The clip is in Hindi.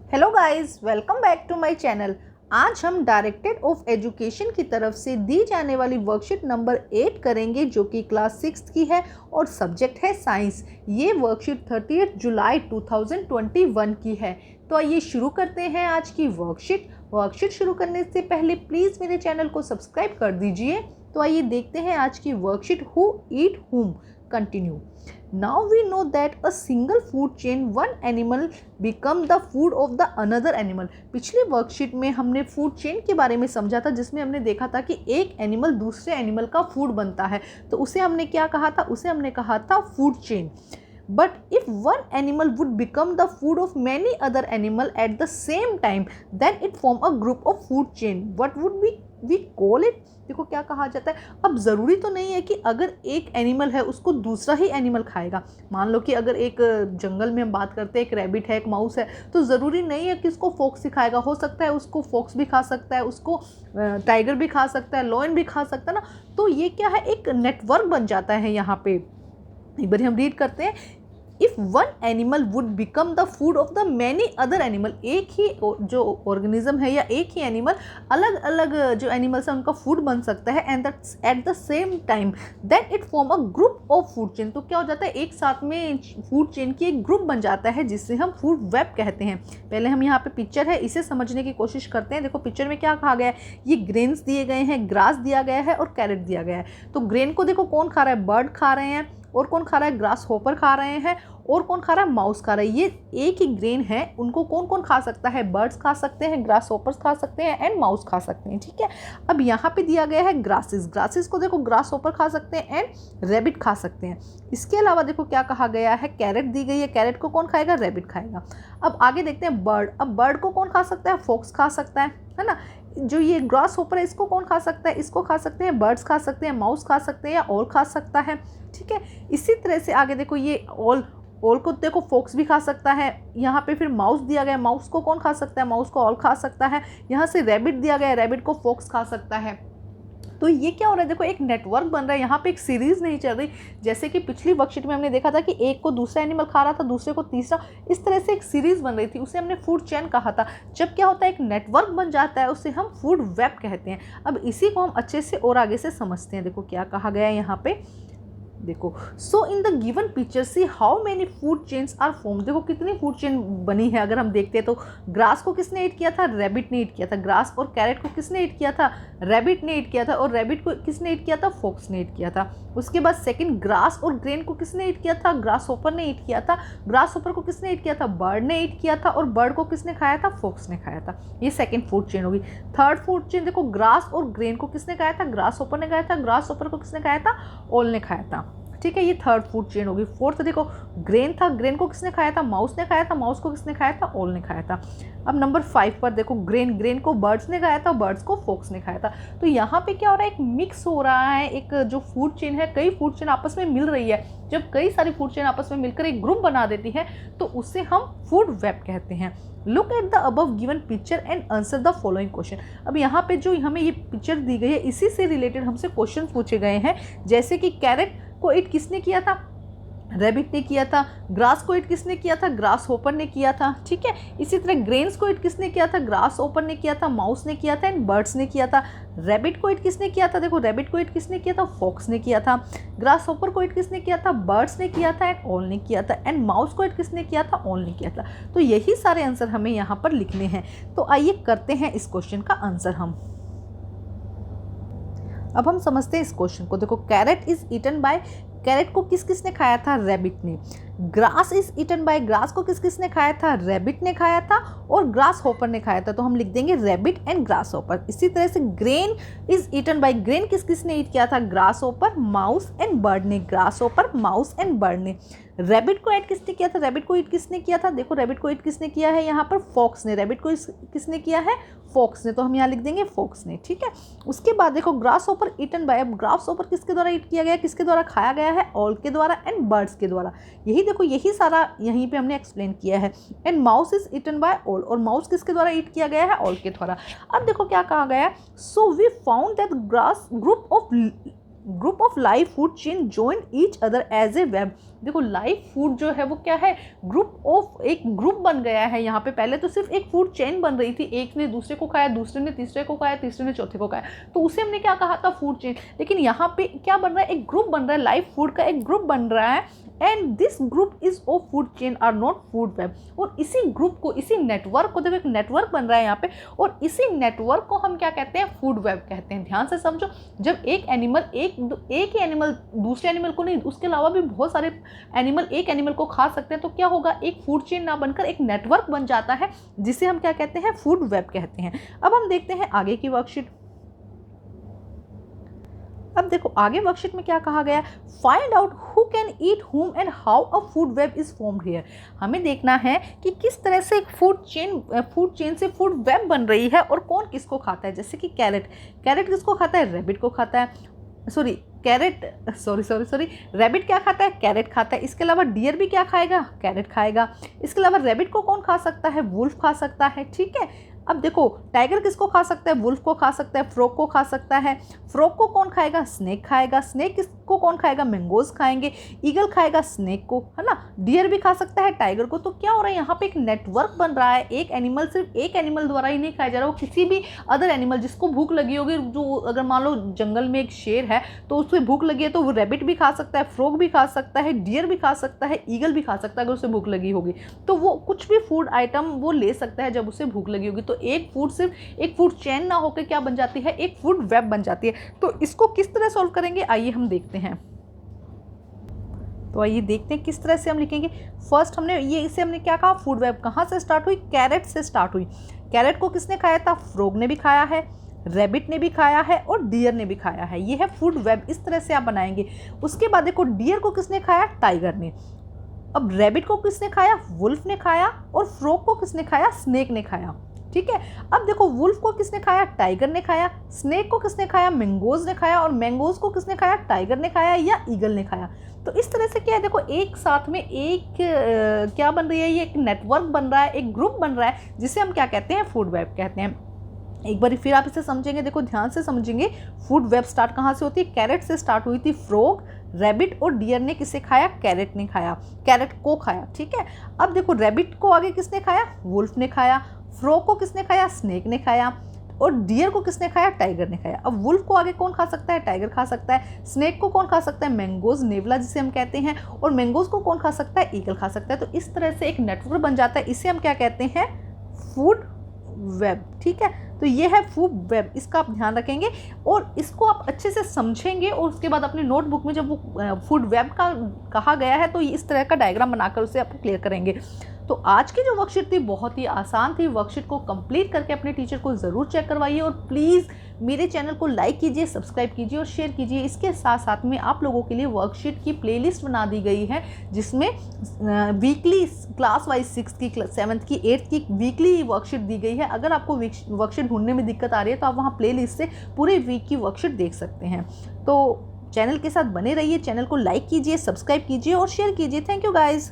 Hello guys, welcome back to my channel. आज हम डायरेक्टेड ऑफ एजुकेशन की तरफ से दी जाने वाली वर्कशीट नंबर 8 करेंगे, जो कि क्लास 6 की है और सब्जेक्ट है साइंस। ये वर्कशीट 30 जुलाई 2021 की है। तो आइए शुरू करते हैं आज की वर्कशीट शुरू करने से पहले प्लीज़ मेरे चैनल को सब्सक्राइब कर दीजिए। तो आइए देखते हैं आज की वर्कशीट हु ईट हुम। Continue. Now we know that a single food chain, one animal become the food of the another animal। पिछली वर्कशीट में हमने फूड चेन के बारे में समझा था, जिसमें हमने देखा था कि एक एनिमल दूसरे एनिमल का फूड बनता है। तो उसे हमने क्या कहा था? उसे हमने कहा था food chain. But if one animal would become the food of many other animal at the same time, then it form a group of food chain। What would we call it? देखो क्या कहा जाता है। अब ज़रूरी तो नहीं है कि अगर एक एनिमल है उसको दूसरा ही एनिमल खाएगा। मान लो कि अगर एक जंगल में हम बात करते हैं, एक रैबिट है, एक माउस है, तो ज़रूरी नहीं है कि उसको फॉक्स ही खाएगा। हो सकता है उसको फॉक्स भी खा सकता है, उसको टाइगर भी खा सकता है, लॉयन भी खा सकता है ना। तो ये क्या है, एक नेटवर्क बन जाता है। यहाँ पे एक बार हम रीड करते हैं, if one animal would become the food of the many other animal. एक ही जो ऑर्गेनिज्म है या एक ही एनिमल अलग अलग जो एनिमल्स है उनका फूड बन सकता है, and at the same time then it form a group of food chain. तो क्या हो जाता है, एक साथ में फूड चेन की एक ग्रुप बन जाता है, जिससे हम फूड वेब कहते हैं। पहले हम यहाँ पे पिक्चर है, इसे समझने की कोशिश करते हैं। देखो पिक्चर में क्या कहा गया है, ये ग्रेन्स दिए गए हैं, ग्रास दिया गया है और कैरेट दिया गया है। तो ग्रेन को देखो कौन खा रहा है, बर्ड खा रहे हैं, और कौन खा रहा है, ग्रास होपर खा रहे हैं, और कौन खा रहा है, माउस खा रहा है। ये एक ही ग्रेन है, उनको कौन कौन खा सकता है, बर्ड्स खा सकते हैं, ग्रास होपर्स खा सकते हैं एंड माउस खा सकते हैं। ठीक है, अब यहाँ पे दिया गया है ग्रासेस को देखो ग्रास होपर खा सकते हैं एंड रैबिट खा सकते हैं। इसके अलावा देखो क्या कहा गया है, कैरेट दी गई है, कैरेट को कौन खाएगा, रैबिट खाएगा। अब आगे देखते हैं बर्ड। अब बर्ड को कौन खा सकता है, फॉक्स खा सकता है ना। जो ये ग्रास होपर है इसको कौन खा सकता है, इसको खा सकते हैं, बर्ड्स खा सकते हैं, माउस खा सकते हैं या ऑल खा सकता है। ठीक है, इसी तरह से आगे देखो, ये ऑल को देखो फॉक्स भी खा सकता है। यहाँ पे फिर माउस दिया गया है, माउस को कौन खा सकता है, माउस को ऑल खा सकता है। यहाँ से रैबिट दिया गया है, रैबिट को फॉक्स खा सकता है। तो ये क्या हो रहा है, देखो एक नेटवर्क बन रहा है। यहाँ पे एक सीरीज नहीं चल रही, जैसे कि पिछली वर्कशीट में हमने देखा था कि एक को दूसरा एनिमल खा रहा था, दूसरे को तीसरा। इस तरह से एक सीरीज बन रही थी, उसे हमने फूड चेन कहा था। जब क्या होता है, एक नेटवर्क बन जाता है, उसे हम फूड वेब कहते हैं। अब इसी को हम अच्छे से और आगे से समझते हैं। देखो क्या कहा गया है यहाँ पे, देखो so in the given picture see how many food chains are form. देखो कितनी फूड चेन बनी है। अगर हम देखते हैं तो ग्रास को किसने ईट किया था, रैबिट ने ईट किया था। ग्रास और कैरेट को किसने ईट किया था, रैबिट ने ईट किया था। और रैबिट को किसने ईट किया था, फॉक्स ने ईट किया था। उसके बाद सेकंड, ग्रास और ग्रेन को किसने ईट किया था, ग्रास होपर ने ईट किया था। ग्रास होपर को किसने ईट किया था, बर्ड ने ईट किया था। और बर्ड को किसने खाया था, फॉक्स ने खाया था। ये सेकंड फूड चेन होगी। थर्ड फूड चेन देखो, ग्रास और ग्रेन को किसने खाया था, ग्रास होपर ने खाया था। ग्रास होपर को किसने खाया था, ऑल ने खाया था। ठीक है, ये थर्ड फूड चेन होगी। फोर्थ देखो, ग्रेन था, ग्रेन को किसने खाया था, माउस ने खाया था। माउस को किसने खाया था, ऑल ने खाया था। अब नंबर 5 पर देखो, ग्रेन को बर्ड्स ने खाया था, बर्ड्स को फॉक्स ने खाया था। तो यहाँ पे क्या हो रहा है, एक मिक्स हो रहा है। एक जो फूड चेन है, कई फूड चेन आपस में मिल रही है। जब कई सारी फूड चेन आपस में मिलकर एक ग्रुप बना देती है, तो उससे हम फूड वेब कहते हैं। Look at the above given picture and answer the following question. अब यहाँ पे जो हमें ये पिक्चर दी गई है, इसी से रिलेटेड हमसे क्वेश्चन पूछे गए हैं। जैसे कि कैरेट को ईट किसने किया था, रैबिट ने किया था। ग्रास को ईट किसने किया था, ग्रास होपर ने किया था। ठीक है, इसी तरह ग्रेन्स को ईट किसने किया था, ग्रास होपर ने किया था, माउस ने किया था एंड बर्ड्स ने किया था। रैबिट को ईट किसने किया था, देखो रैबिट को ईट किसने किया था, फॉक्स ने किया था। ग्रास होपर को ईट किसने किया था, बर्ड्स ने किया था एंड ऑल ने किया था। एंड माउस को ईट किसने किया था, ऑल ने किया था। तो यही सारे आंसर हमें यहाँ पर लिखने हैं। तो आइए करते हैं इस क्वेश्चन का आंसर हम। अब हम समझते हैं इस क्वेश्चन को। देखो, carrot is eaten by, carrot को किसने खाया था, रैबिट ने। Grass is eaten by, grass को किसने खाया था, रैबिट ने खाया था और ग्रास होपर ने खाया था। तो हम लिख देंगे रैबिट एंड ग्रास होपर। इसी तरह से grain is eaten by, grain किसने ईट किया था, grasshopper, mouse and bird ने। Grasshopper, mouse and bird ने। रैबिट को ईट किसने किया था, रैबिट को ईट किसने किया था, देखो रैबिट को ईट किसने किया है, यहाँ पर फॉक्स ने। रैबिट को किसने किया है, फॉक्स ने। तो हम यहाँ लिख देंगे फॉक्स ने। ठीक है, उसके बाद देखो, ग्रास होपर ईटन बाय। अब ग्रास होपर किसके द्वारा ईट किया गया, किसके द्वारा खाया गया है, ऑल के द्वारा एंड बर्ड्स के द्वारा। यही देखो, यही सारा यहीं पे हमने एक्सप्लेन किया है। And mouse is eaten by all, और माउस किसके द्वारा ईट किया गया है, ऑल के द्वारा। अब देखो क्या कहा गया है, so we found that grass group of group of live food chain join each other as a web. देखो लाइव फूड जो है वो क्या है, एक ग्रुप बन गया है यहाँ पे। पहले तो सिर्फ एक फूड चेन बन रही थी, एक ने दूसरे को खाया, दूसरे ने तीसरे को खाया, तीसरे ने चौथे को खाया, तो उसे हमने क्या कहा था, फूड चेन। लेकिन यहाँ पे क्या बन रहा है, एक ग्रुप बन रहा है, लाइव फूड का एक ग्रुप बन रहा है, and this group is of food chain are not food web. और इसी ग्रुप को, इसी नेटवर्क को, देखो एक नेटवर्क बन रहा है यहाँ पे, और इसी नेटवर्क को हम क्या कहते हैं, फूड वेब कहते हैं। ध्यान से समझो, जब एक एनिमल एक ही एनिमल दूसरे एनिमल को नहीं, उसके अलावा भी बहुत सारे एनिमल एक एनिमल को खा सकते हैं, तो क्या होगा, एक फूड चेन ना बनकर एक नेटवर्क बन जाता है, जिसे हम क्या कहते हैं, फूड वेब कहते हैं। अब हम देखते हैं आगे की वर्कशीट। अब देखो आगे वर्कशीट में क्या कहा गया, find out who can eat whom and how a food web is formed here. हमें देखना है कि किस तरह से एक फूड चेन से फूड वेब बन रही है और कौन किसको खाता है। जैसे कि कैरेट किसको खाता है, रैबिट को खाता है, रैबिट क्या खाता है, कैरेट खाता है। इसके अलावा डियर भी क्या खाएगा, कैरेट खाएगा। इसके अलावा रैबिट को कौन खा सकता है, वुल्फ खा सकता है, ठीक है। अब देखो टाइगर किसको खा सकता है, वुल्फ को खा सकता है, फ्रॉग को खा सकता है। फ्रॉग को कौन खाएगा, स्नेक खाएगा। स्नेक किसको कौन खाएगा, मैंगोज खाएंगे। ईगल खाएगा स्नेक को, है ना। डियर भी खा सकता है टाइगर को। तो क्या हो रहा है, यहाँ पे एक नेटवर्क बन रहा है। एक एनिमल सिर्फ एक एनिमल द्वारा ही नहीं खाया जा रहा, वो किसी भी अदर एनिमल जिसको भूख लगी होगी, जो अगर मान लो जंगल में एक शेर है तो उसे भूख लगी है, तो वो रैबिट भी खा सकता है, फ्रॉग भी खा सकता है, डियर भी खा सकता है, ईगल भी खा सकता है अगर उसे भूख लगी होगी। तो वो कुछ भी फूड आइटम वो ले सकता है जब उसे भूख लगी होगी। तो एक फूड सिर्फ एक फूड चेन ना होकर क्या बन जाती है, एक फूड वेब बन जाती है। तो इसको किस तरह सॉल्व करेंगे, आइए हम देखते हैं। तो आइए देखते हैं किस तरह से हम लिखेंगे। फर्स्ट हमने क्या कहा, फूड वेब कहाँ से स्टार्ट हुई, कैरेट से स्टार्ट हुई। कैरेट को किसने खाया था, फ्रॉग ने भी खाया है, रैबिट ने भी खाया है और डियर ने भी खाया है। ये है फूड वेब, इस तरह से आप बनाएंगे। उसके बाद देखो डियर को किसने खाया, टाइगर ने। अब रैबिट को किसने खाया, वुल्फ ने खाया, और फ्रॉग को किसने खाया, स्नेक ने खाया, ठीक है। अब देखो वुल्फ को किसने खाया, टाइगर ने खाया। स्नेक को किसने खाया, मैंगोज ने खाया। और मैंगोज को किसने खाया, टाइगर ने खाया या ईगल ने खाया। तो इस तरह से क्या है, देखो एक साथ में एक क्या बन रही है, ये एक नेटवर्क बन रहा है, एक ग्रुप बन रहा है, जिसे हम क्या कहते हैं, फूड वेब कहते हैं। एक बार फिर आप इसे समझेंगे, देखो ध्यान से समझेंगे। फूड वेब स्टार्ट कहाँ से होती है, कैरेट से स्टार्ट हुई थी। फ्रॉग, रैबिट और डियर ने किसे खाया, कैरेट ने खाया, कैरेट को खाया, ठीक है। अब देखो रैबिट को आगे किसने खाया, वुल्फ ने खाया। फ्रॉग को किसने खाया, स्नेक ने खाया। और डियर को किसने खाया, टाइगर ने खाया। अब वुल्फ को आगे कौन खा सकता है, टाइगर खा सकता है। स्नेक को कौन खा सकता है, मैंगोज नेवला जिसे हम कहते हैं। और मैंगोज को कौन खा सकता है, ईगल खा सकता है। तो इस तरह से एक नेटवर्क बन जाता है, इसे हम क्या कहते हैं, फूड वेब, ठीक है। तो ये है फूड वेब, इसका आप ध्यान रखेंगे और इसको आप अच्छे से समझेंगे। और उसके बाद अपने नोटबुक में जब वो फूड वेब का कहा गया है तो इस तरह का डायग्राम बनाकर उसे आप क्लियर करेंगे। तो आज की जो वर्कशीट थी बहुत ही आसान थी। वर्कशीट को कंप्लीट करके अपने टीचर को ज़रूर चेक करवाइए और प्लीज़ मेरे चैनल को लाइक कीजिए, सब्सक्राइब कीजिए और शेयर कीजिए। इसके साथ साथ में आप लोगों के लिए वर्कशीट की प्लेलिस्ट बना दी गई है, जिसमें वीकली क्लास वाइज 6th की, 7th की, 8th की वीकली वर्कशीट दी गई है। अगर आपको वर्कशीट ढूंढने में दिक्कत आ रही है तो आप वहाँ प्लेलिस्ट से पूरे वीक की वर्कशीट देख सकते हैं। तो चैनल के साथ बने रहिए, चैनल को लाइक कीजिए, सब्सक्राइब कीजिए और शेयर कीजिए। Thank you guys.